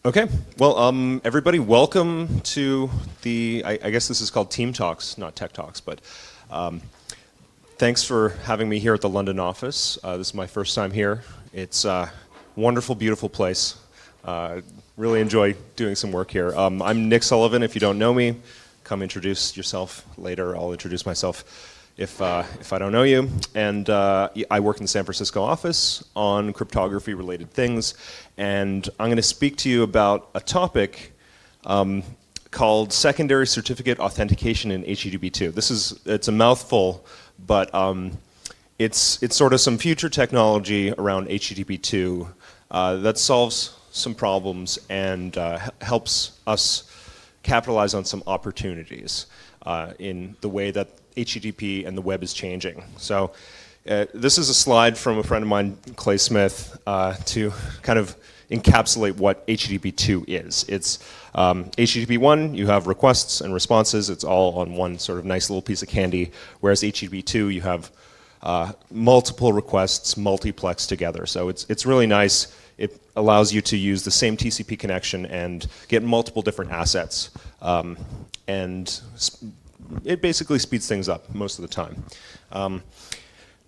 Okay, well, everybody, welcome to the, I guess this is called Team Talks, not Tech Talks, but thanks for having me here at the London office. This is my first time here. It's a wonderful, beautiful place. Really enjoy doing some work here. I'm Nick Sullivan. If you don't know me, come introduce yourself later. I'll introduce myself if I don't know you. And I work in the San Francisco office on cryptography related things. And I'm going to speak to you about a topic called secondary certificate authentication in HTTP2. It's a mouthful, but it's sort of some future technology around HTTP2 that solves some problems and helps us capitalize on some opportunities in the way that HTTP and the web is changing. So this is a slide from a friend of mine, Clay Smith, to kind of encapsulate what HTTP2 is. It's HTTP1, you have requests and responses. It's all on one sort of nice little piece of candy, whereas HTTP2, you have multiple requests multiplexed together. So it's really nice. It allows you to use the same TCP connection and get multiple different assets. And it basically speeds things up most of the time.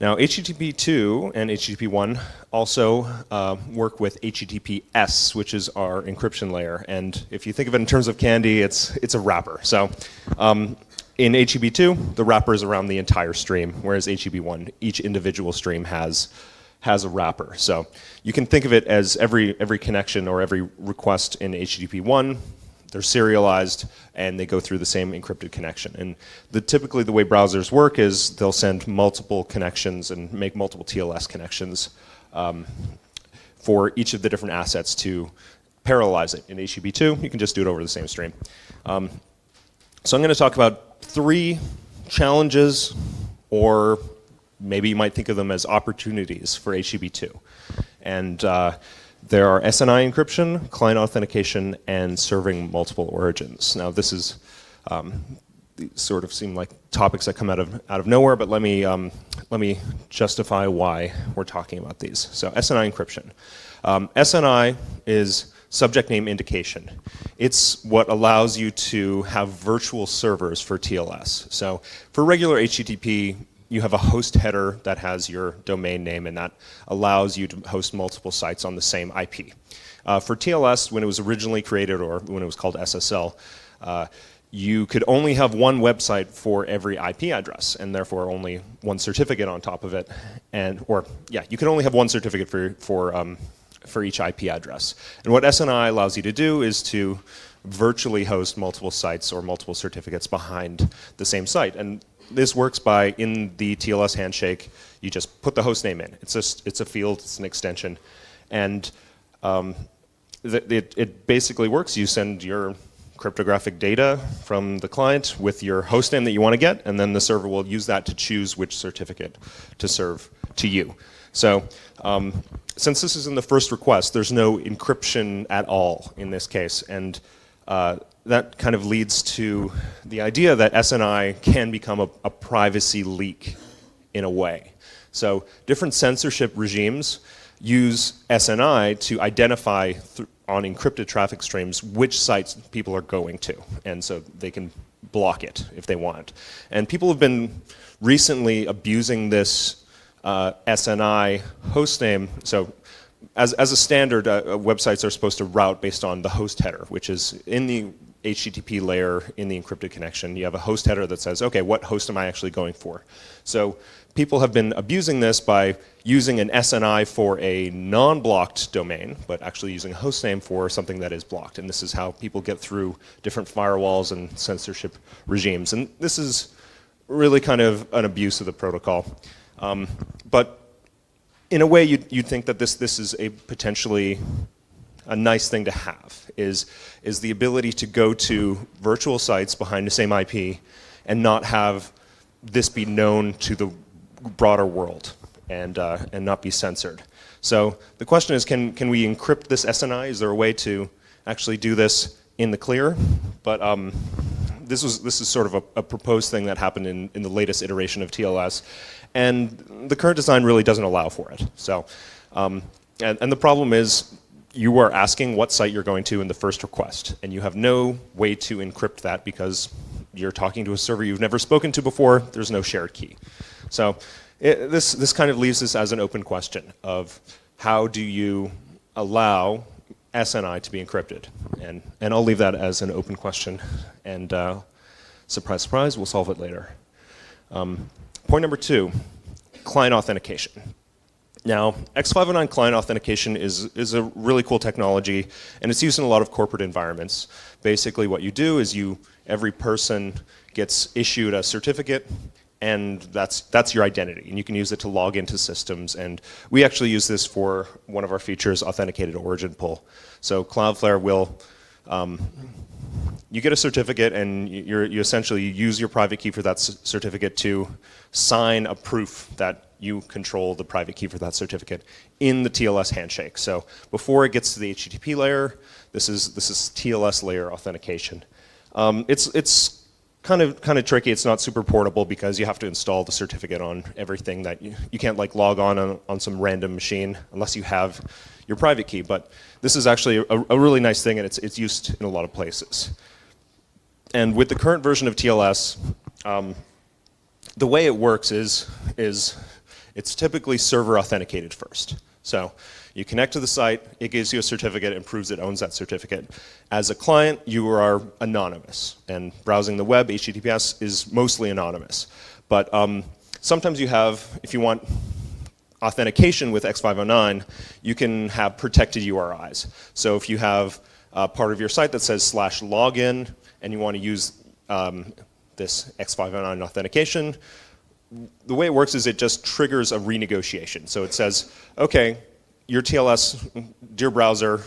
Now, HTTP2 and HTTP1 also work with HTTPS, which is our encryption layer. And if you think of it in terms of candy, it's a wrapper. So in HTTP2, the wrapper is around the entire stream, whereas HTTP1, each individual stream has a wrapper. So you can think of it as every connection or every request in HTTP1, they're serialized and they go through the same encrypted connection. And typically the way browsers work is they'll send multiple connections and make multiple TLS connections for each of the different assets to parallelize it. In HTTP2, you can just do it over the same stream. So I'm going to talk about 3 challenges, or maybe you might think of them as opportunities for HTTP2. And there are SNI encryption, client authentication, and serving multiple origins. Now, this is sort of seem like topics that come out of nowhere, but let me justify why we're talking about these. So, SNI encryption. SNI is subject name indication. It's what allows you to have virtual servers for TLS. So, for regular HTTP, you have a host header that has your domain name, and that allows you to host multiple sites on the same IP. For TLS, when it was originally created, or when it was called SSL, you could only have one website for every IP address, and therefore only one certificate on top of it. You could only have one certificate for each IP address. And what SNI allows you to do is to virtually host multiple sites or multiple certificates behind the same site. And this works by, in the TLS handshake, you just put the host name in. It's a field, it's an extension. And it basically works. You send your cryptographic data from the client with your host name that you want to get, and then the server will use that to choose which certificate to serve to you. So since this is in the first request, there's no encryption at all in this case. And that kind of leads to the idea that SNI can become a privacy leak in a way. So different censorship regimes use SNI to identify on encrypted traffic streams which sites people are going to. And so they can block it if they want. And people have been recently abusing this SNI hostname. So as a standard, websites are supposed to route based on the host header, which is in the HTTP layer in the encrypted connection. You have a host header that says, okay, what host am I actually going for? So people have been abusing this by using an SNI for a non-blocked domain, but actually using a host name for something that is blocked. And this is how people get through different firewalls and censorship regimes. And this is really kind of an abuse of the protocol. But in a way, you'd think that this is a potentially a nice thing to have, is the ability to go to virtual sites behind the same IP and not have this be known to the broader world and not be censored. So the question is, can we encrypt this SNI? Is there a way to actually do this in the clear? But this is sort of a proposed thing that happened in the latest iteration of TLS, and the current design really doesn't allow for it. So, and the problem is, you are asking what site you're going to in the first request, and you have no way to encrypt that because you're talking to a server you've never spoken to before. There's no shared key. So this kind of leaves this as an open question of how do you allow SNI to be encrypted? And I'll leave that as an open question, and surprise, surprise, we'll solve it later. Point number 2, client authentication. Now, X509 client authentication is a really cool technology, and it's used in a lot of corporate environments. Basically, what you do is every person gets issued a certificate, and that's your identity, and you can use it to log into systems. And we actually use this for one of our features, authenticated origin pull. So Cloudflare will, you get a certificate, and you essentially use your private key for that certificate to sign a proof that you control the private key for that certificate in the TLS handshake. So before it gets to the HTTP layer, this is TLS Layer Authentication. It's kind of tricky. It's not super portable because you have to install the certificate on everything that you can't like log on some random machine unless you have your private key. But this is actually a really nice thing, and it's used in a lot of places. And with the current version of TLS, the way it works is it's typically server authenticated first. So you connect to the site, it gives you a certificate and proves it owns that certificate. As a client, you are anonymous, and browsing the web, HTTPS, is mostly anonymous. But sometimes you have, if you want authentication with X509, you can have protected URIs. So if you have part of your site that says /login, and you want to use this X509 authentication, the way it works is it just triggers a renegotiation. So it says, okay, your TLS, dear browser,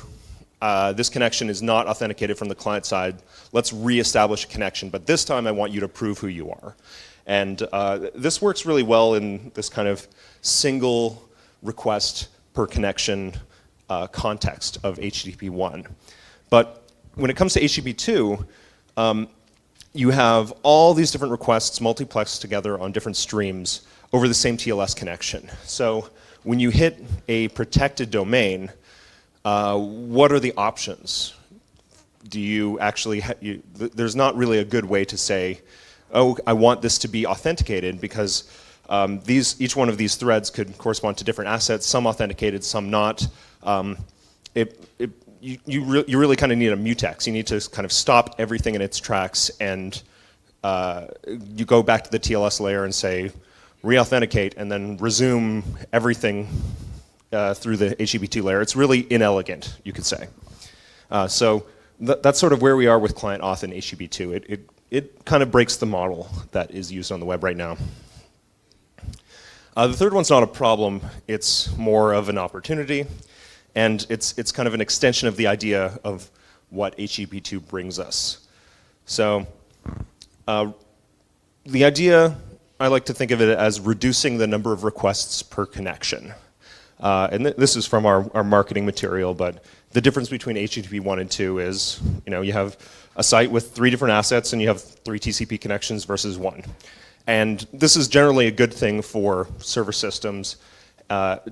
this connection is not authenticated from the client side. Let's reestablish a connection, but this time I want you to prove who you are. And this works really well in this kind of single request per connection context of HTTP1. But when it comes to HTTP2, you have all these different requests multiplexed together on different streams over the same TLS connection. So when you hit a protected domain, what are the options? Do you actually, there's not really a good way to say, oh, I want this to be authenticated, because each one of these threads could correspond to different assets, some authenticated, some not. You really kind of need a mutex. You need to kind of stop everything in its tracks, and you go back to the TLS layer and say, re-authenticate, and then resume everything through the HTTP2 layer. It's really inelegant, you could say. So that's sort of where we are with client auth in HTTP2. It kind of breaks the model that is used on the web right now. The third one's not a problem. It's more of an opportunity. And it's kind of an extension of the idea of what HTTP2 brings us. So the idea, I like to think of it as reducing the number of requests per connection. And this is from our marketing material, but the difference between HTTP 1 and 2 is, you have a site with 3 different assets and you have 3 TCP connections versus 1. And this is generally a good thing for server systems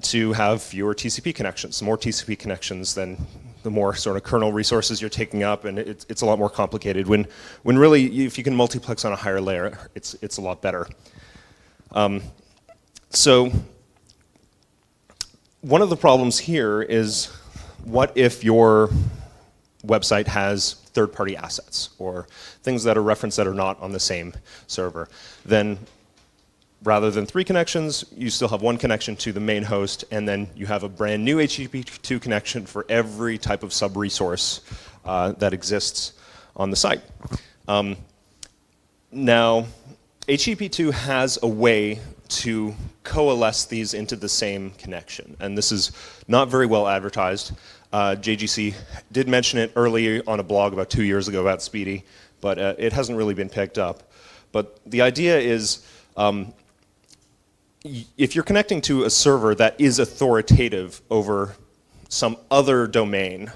to have fewer TCP connections. The more TCP connections, then the more sort of kernel resources you're taking up, and it's a lot more complicated. When really, if you can multiplex on a higher layer, it's a lot better. So one of the problems here is, what if your website has third-party assets or things that are referenced that are not on the same server? Then rather than 3 connections, you still have 1 connection to the main host, and then you have a brand new HTTP2 connection for every type of sub-resource that exists on the site. Now, HTTP2 has a way to coalesce these into the same connection, and this is not very well advertised. JGC did mention it early on a blog about 2 years ago about Speedy, but it hasn't really been picked up. But the idea is, if you're connecting to a server that is authoritative over some other domain,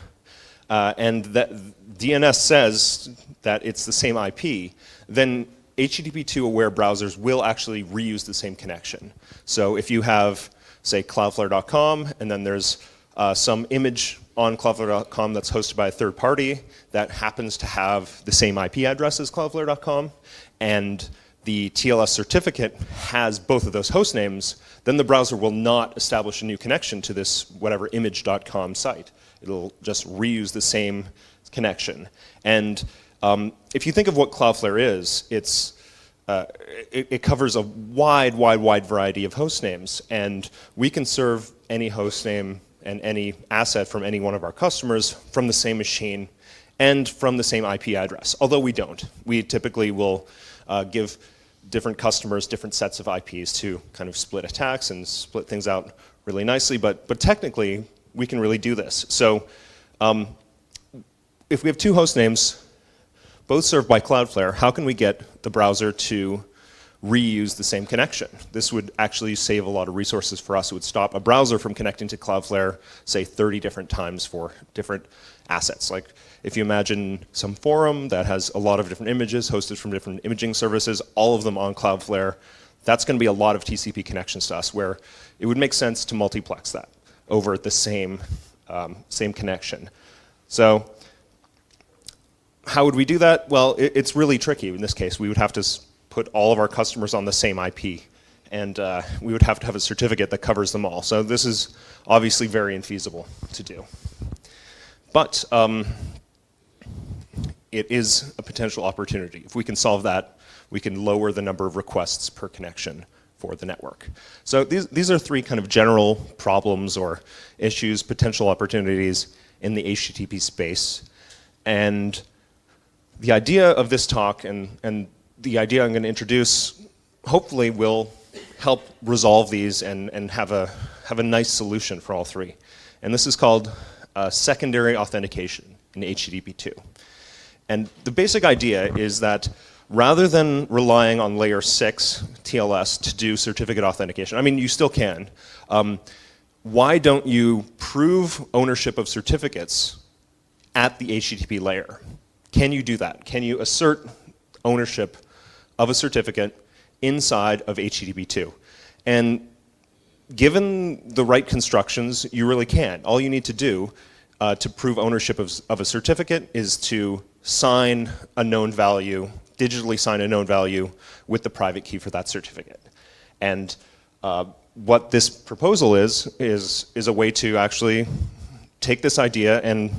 and that DNS says that it's the same IP, then HTTP2 aware browsers will actually reuse the same connection. So if you have, say, cloudflare.com, and then there's some image on Cloudflare.com that's hosted by a third party that happens to have the same IP address as Cloudflare.com, and the TLS certificate has both of those host names, then the browser will not establish a new connection to this whatever image.com site. It'll just reuse the same connection. And if you think of what Cloudflare is, it covers a wide variety of host names, and we can serve any host name and any asset from any one of our customers from the same machine and from the same IP address, although we don't. We typically will give different customers different sets of IPs to kind of split attacks and split things out really nicely, but technically we can really do this. So if we have two host names, both served by Cloudflare, how can we get the browser to reuse the same connection? This would actually save a lot of resources for us. It would stop a browser from connecting to Cloudflare, say 30 different times for different assets. Like if you imagine some forum that has a lot of different images hosted from different imaging services, all of them on Cloudflare, that's going to be a lot of TCP connections to us, where it would make sense to multiplex that over the same connection. So how would we do that? Well, it's really tricky in this case. We would have to put all of our customers on the same IP, and we would have to have a certificate that covers them all. So this is obviously very infeasible to do. But it is a potential opportunity. If we can solve that, we can lower the number of requests per connection for the network. So these are three kind of general problems or issues, potential opportunities in the HTTP space. And the idea of this talk and the idea I'm going to introduce hopefully will help resolve these and have a nice solution for all three. And this is called secondary authentication in HTTP2. And the basic idea is that rather than relying on layer 6 TLS to do certificate authentication, I mean, you still can, why don't you prove ownership of certificates at the HTTP layer? Can you do that? Can you assert ownership of a certificate inside of HTTP2? And given the right constructions, you really can. All you need to do to prove ownership of a certificate is to sign a known value, digitally sign a known value with the private key for that certificate. And what this proposal is a way to actually take this idea and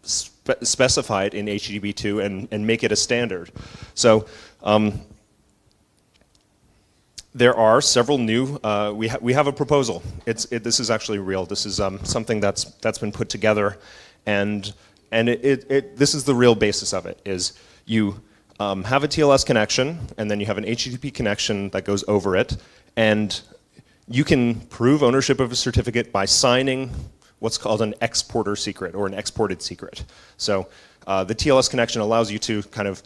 specify it in HTTP2 and make it a standard. So there are several new, we have a proposal. This is actually real. This is something that's been put together, and this is the real basis of it, is you have a TLS connection, and then you have an HTTP connection that goes over it, and you can prove ownership of a certificate by signing what's called an exporter secret or an exported secret. So the TLS connection allows you to kind of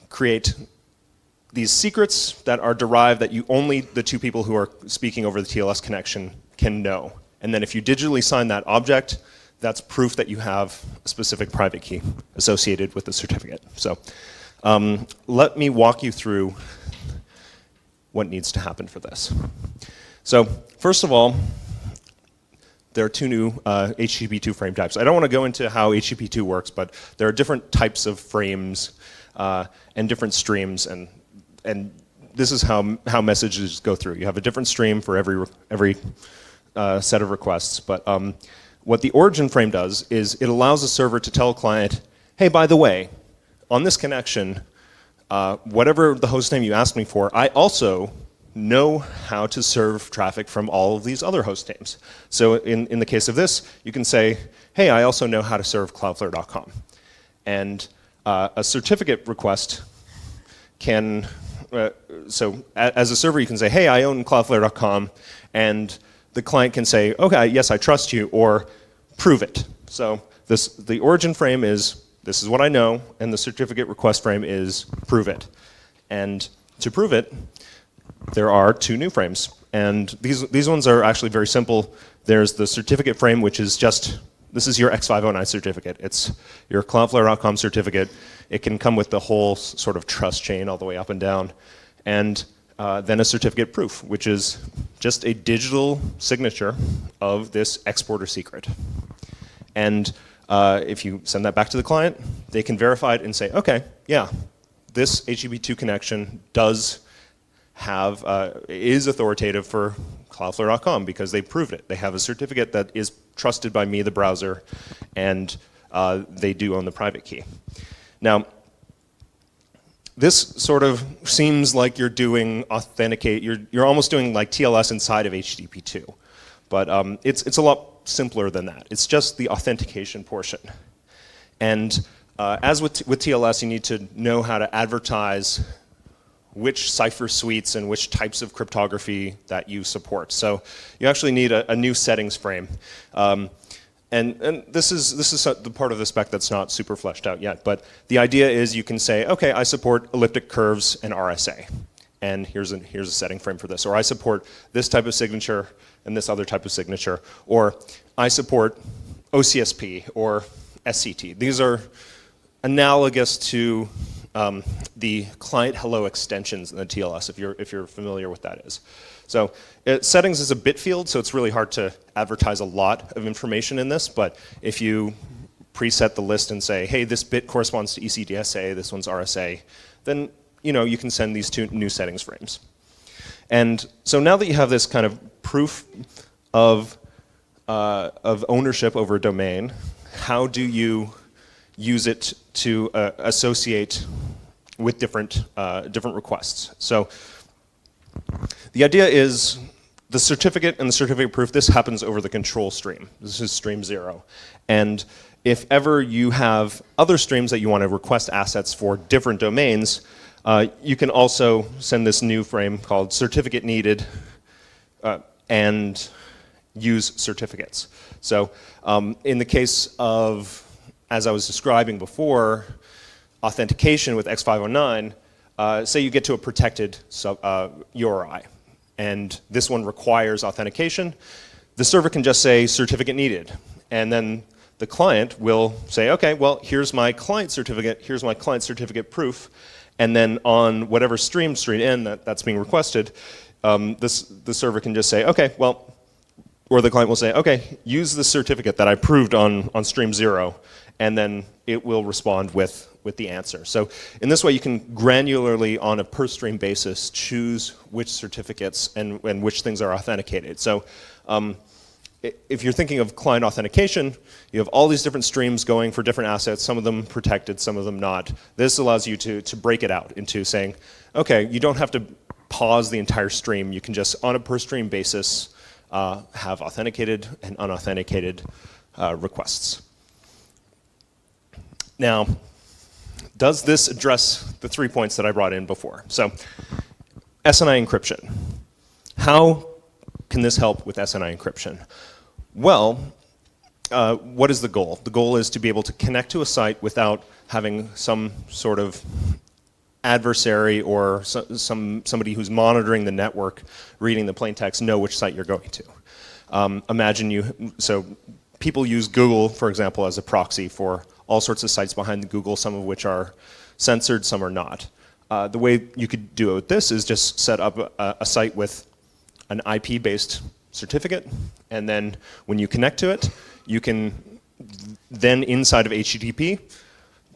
create these secrets that are derived that only the two people who are speaking over the TLS connection can know. And then if you digitally sign that object, that's proof that you have a specific private key associated with the certificate. So let me walk you through what needs to happen for this. So first of all, there are two new HTTP2 frame types. I don't want to go into how HTTP2 works, but there are different types of frames and different streams, and this is how messages go through. You have a different stream for every set of requests, but what the origin frame does is it allows a server to tell a client, hey, by the way, on this connection, whatever the host name you asked me for, I also know how to serve traffic from all of these other host names. So in the case of this, you can say, hey, I also know how to serve Cloudflare.com. And a certificate request can, so as a server you can say, hey, I own Cloudflare.com, and the client can say, okay, yes, I trust you, or prove it. So the origin frame is, this is what I know, and the certificate request frame is prove it. And to prove it, there are two new frames, and these ones are actually very simple. There's the certificate frame, which is just, this is your X509 certificate. It's your Cloudflare.com certificate. It can come with the whole sort of trust chain all the way up and down. And then a certificate proof, which is just a digital signature of this exporter secret. And if you send that back to the client, they can verify it and say, okay, yeah, this HTTP2 connection does have, is authoritative for CloudFlare.com because they proved it. They have a certificate that is trusted by me, the browser, and they do own the private key. Now, this sort of seems like you're doing you're almost doing like TLS inside of HTTP2. But it's a lot simpler than that. It's just the authentication portion. And as with TLS, you need to know how to advertise which cipher suites and which types of cryptography that you support. So you actually need a new settings frame. And this is the part of the spec that's not super fleshed out yet. But the idea is you can say, okay, I support elliptic curves and RSA. And here's a setting frame for this. Or I support this type of signature and this other type of signature. Or I support OCSP or SCT. These are analogous to the client hello extensions in the TLS, if you're familiar with that is. So settings is a bit field, so it's really hard to advertise a lot of information in this, but if you preset the list and say, hey, this bit corresponds to ECDSA, this one's RSA, then you can send these two new settings frames. And so now that you have this kind of proof of ownership over a domain, how do you use it to associate with different requests? So the idea is the certificate and the certificate proof, this happens over the control stream. This is stream 0. And if ever you have other streams that you want to request assets for different domains, you can also send this new frame called certificate needed and use certificates. So in the case of, as I was describing before, authentication with X509, say you get to a protected URI, and this one requires authentication, the server can just say certificate needed, and then the client will say, okay, well, here's my client certificate proof, and then on whatever stream N that's being requested, the server can just say, okay, well, or the client will say, okay, use the certificate that I proved on stream 0, and then it will respond with the answer. So in this way, you can granularly, on a per stream basis, choose which certificates and which things are authenticated. So if you're thinking of client authentication, you have all these different streams going for different assets, some of them protected, some of them not. This allows you to break it out into saying, okay, you don't have to pause the entire stream. You can just, on a per stream basis, have authenticated and unauthenticated requests. Now, does this address the 3 points that I brought in before? So, SNI encryption. How can this help with SNI encryption? Well, what is the goal? The goal is to be able to connect to a site without having some sort of adversary or somebody who's monitoring the network, reading the plain text, know which site you're going to. So people use Google, for example, as a proxy for all sorts of sites behind Google, some of which are censored, some are not. The way you could do it with this is just set up a site with an IP-based certificate, and then when you connect to it, you can then inside of HTTP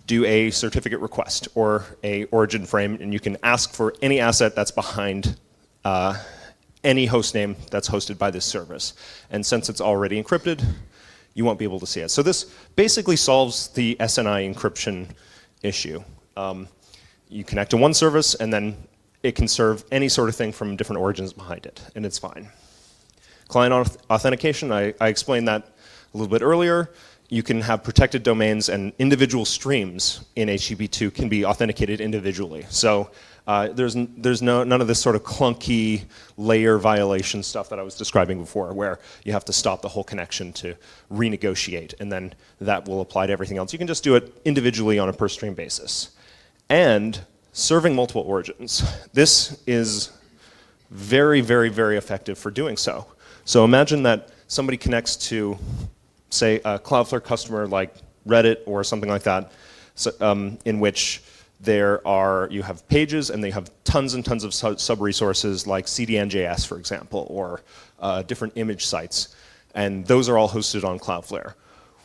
do a certificate request or a origin frame, and you can ask for any asset that's behind any host name that's hosted by this service. And since it's already encrypted, you won't be able to see it. So this basically solves the SNI encryption issue. You connect to one service, and then it can serve any sort of thing from different origins behind it, and it's fine. Client authentication, I explained that a little bit earlier. You can have protected domains, and individual streams in HTTP2 can be authenticated individually. So there's none of this sort of clunky layer violation stuff that I was describing before, where you have to stop the whole connection to renegotiate, and then that will apply to everything else. You can just do it individually on a per stream basis. And serving multiple origins. This is very, very, very effective for doing so. So imagine that somebody connects to, say, a Cloudflare customer like Reddit or something like that, in which you have pages and they have tons and tons of sub-resources like CDN.js, for example, or different image sites. And those are all hosted on Cloudflare.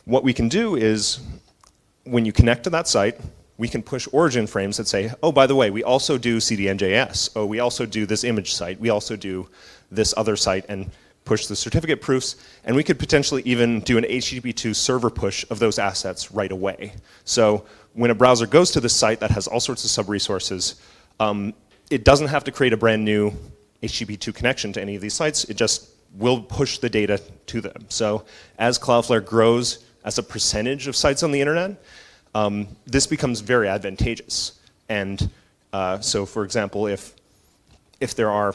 what we can do is, when you connect to that site, we can push origin frames that say, oh, by the way, we also do CDNJS. Oh, we also do this image site. We also do this other site, and push the certificate proofs. And we could potentially even do an HTTP2 server push of those assets right away. So when a browser goes to this site that has all sorts of sub-resources, it doesn't have to create a brand new HTTP2 connection to any of these sites. It just will push the data to them. So as Cloudflare grows as a percentage of sites on the internet, this becomes very advantageous. And so for example, if there are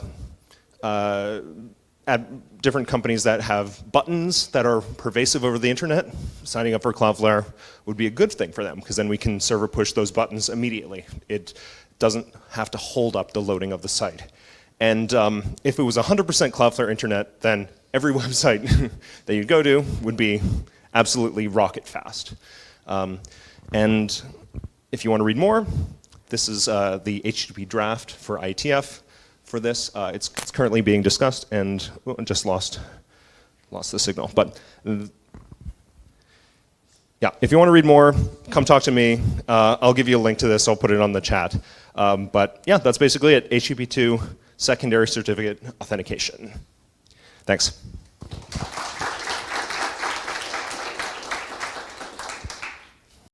different companies that have buttons that are pervasive over the internet, signing up for Cloudflare would be a good thing for them, because then we can server push those buttons immediately. It doesn't have to hold up the loading of the site. And if it was 100% Cloudflare internet, then every website that you'd go to would be absolutely rocket fast. And if you want to read more, this is the HTTP draft for IETF for this. It's currently being discussed, and just lost the signal. But yeah, if you want to read more, come talk to me. I'll give you a link to this. I'll put it on the chat. But yeah, that's basically it. HTTP2 secondary certificate authentication. Thanks.